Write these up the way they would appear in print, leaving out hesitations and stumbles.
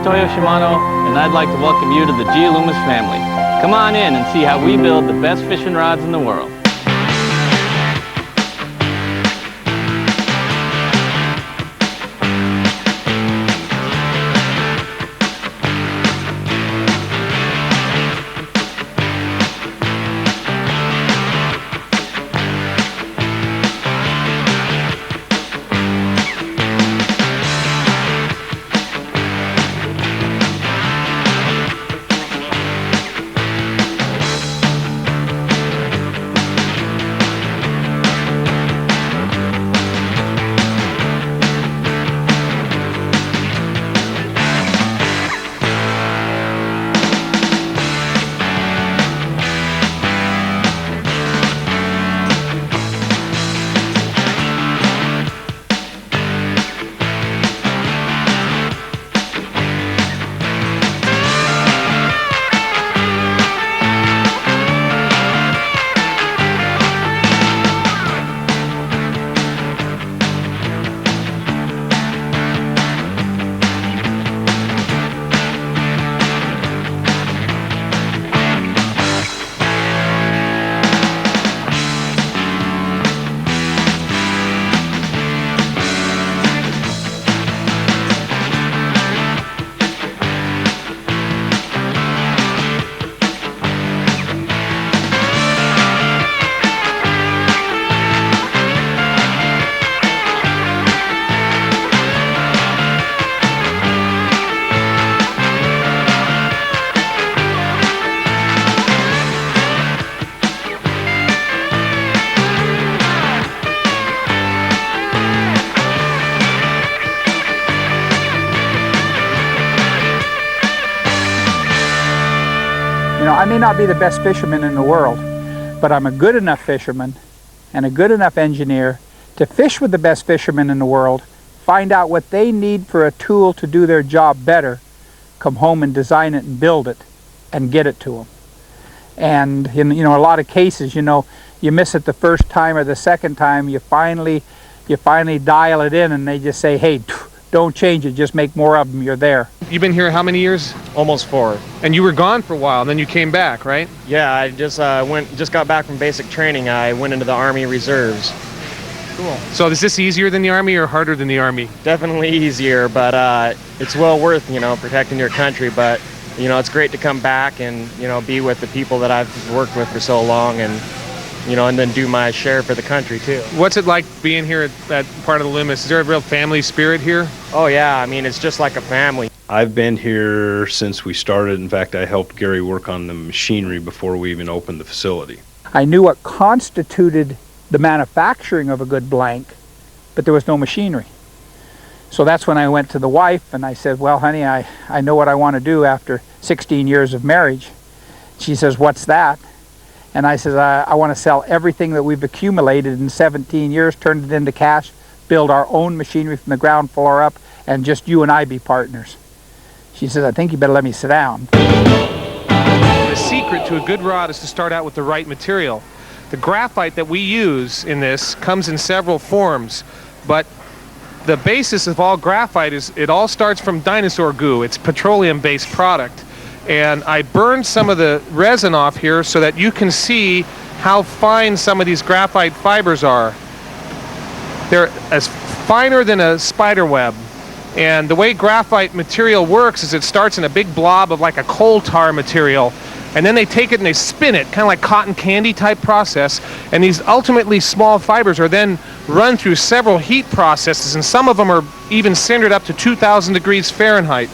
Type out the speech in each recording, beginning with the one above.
Toyo Shimano, and I'd like to welcome you to the Gloomis family. Come on in and see how we build the best fishing rods in the world. I may not be the best fisherman in the world, but I'm a good enough fisherman and a good enough engineer to fish with the best fishermen in the world, find out what they need for a tool to do their job better, come home and design it and build it and get it to them. And in a lot of cases, you miss it the first time or the second time, you finally dial it in and they just say, hey, don't change it, just make more of them, you're there. You've been here how many years? Almost 4. And you were gone for a while, and then you came back, right? Yeah, I just got back from basic training. I went into the Army Reserves. Cool. So is this easier than the Army or harder than the Army? Definitely easier, but it's well worth, protecting your country. But, it's great to come back and, be with the people that I've worked with for so long and then do my share for the country too. What's it like being here at part of the Gloomis? Is there a real family spirit here? Oh yeah, it's just like a family. I've been here since we started. In fact, I helped Gary work on the machinery before we even opened the facility. I knew what constituted the manufacturing of a good blank, but there was no machinery. So that's when I went to the wife and I said, well, honey, I know what I want to do after 16 years of marriage. She says, what's that? And I said, I want to sell everything that we've accumulated in 17 years, turn it into cash, build our own machinery from the ground floor up, and just you and I be partners. She says, I think you better let me sit down. The secret to a good rod is to start out with the right material. The graphite that we use in this comes in several forms, but the basis of all graphite is it all starts from dinosaur goo. It's a petroleum-based product. And I burned some of the resin off here so that you can see how fine some of these graphite fibers are. They're as finer than a spider web. And the way graphite material works is it starts in a big blob of like a coal tar material, and then they take it and they spin it, kind of like cotton candy type process, and these ultimately small fibers are then run through several heat processes, and some of them are even sintered up to 2,000 degrees Fahrenheit.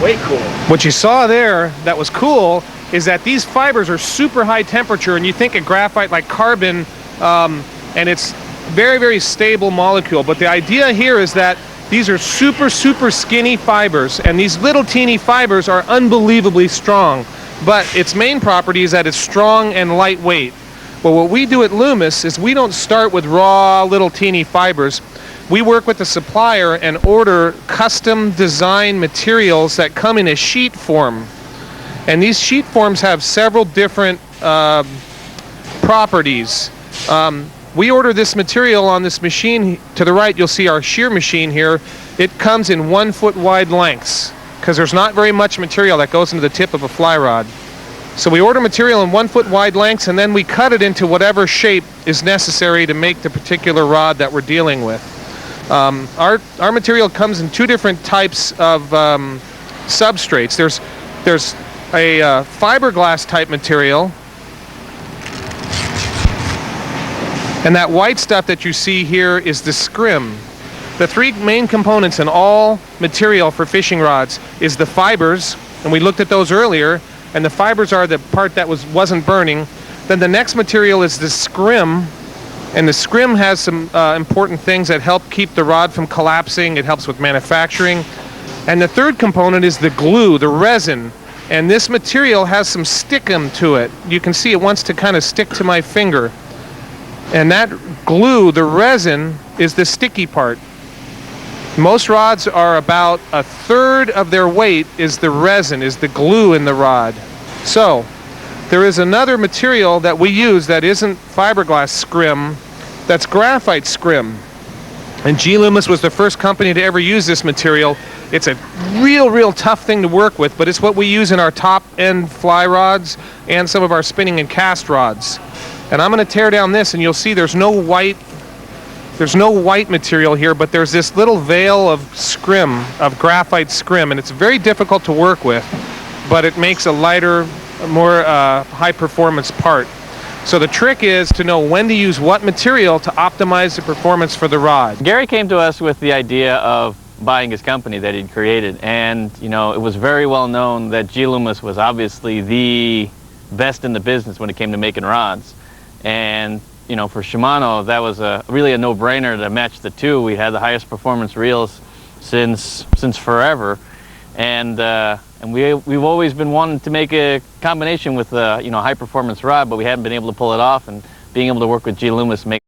Way cool. What you saw there that was cool is that these fibers are super high temperature, and you think of graphite like carbon, and it's very, very stable molecule. But the idea here is that these are super, super skinny fibers, and these little teeny fibers are unbelievably strong. But its main property is that it's strong and lightweight. Well, what we do at Gloomis is we don't start with raw little teeny fibers. We work with the supplier and order custom design materials that come in a sheet form. And these sheet forms have several different properties. We order this material on this machine. To the right, you'll see our shear machine here. it comes in 1 foot wide lengths because there's not very much material that goes into the tip of a fly rod. So we order material in 1 foot wide lengths, and then we cut it into whatever shape is necessary to make the particular rod that we're dealing with. Our material comes in 2 different types of substrates. There's a fiberglass type material, and that white stuff that you see here is the scrim. The 3 main components in all material for fishing rods is the fibers, and we looked at those earlier, and the fibers are the part that wasn't burning. Then the next material is the scrim, and the scrim has some important things that help keep the rod from collapsing. It helps with manufacturing. And the third component is the glue, the resin, and this material has some stickum to it. You can see it wants to kind of stick to my finger. And that glue, the resin, is the sticky part. Most rods are about 1/3 of their weight is the resin, is the glue in the rod. So there is another material that we use that isn't fiberglass scrim, that's graphite scrim. And Gloomis was the first company to ever use this material. It's a real tough thing to work with, but it's what we use in our top end fly rods and some of our spinning and cast rods. And I'm going to tear down this, and you'll see there's no white material here, but there's this little veil of scrim, of graphite scrim, and it's very difficult to work with, but it makes a lighter, more high performance part. So the trick is to know when to use what material to optimize the performance for the rod. Gary came to us with the idea of buying his company that he'd created, and you know, it was very well known that Gloomis was obviously the best in the business when it came to making rods. And you know, for Shimano, that was really a no-brainer to match the 2. We had the highest performance reels since forever, and we've always been wanting to make a combination with you know, high-performance rod, but we haven't been able to pull it off. And being able to work with Gloomis make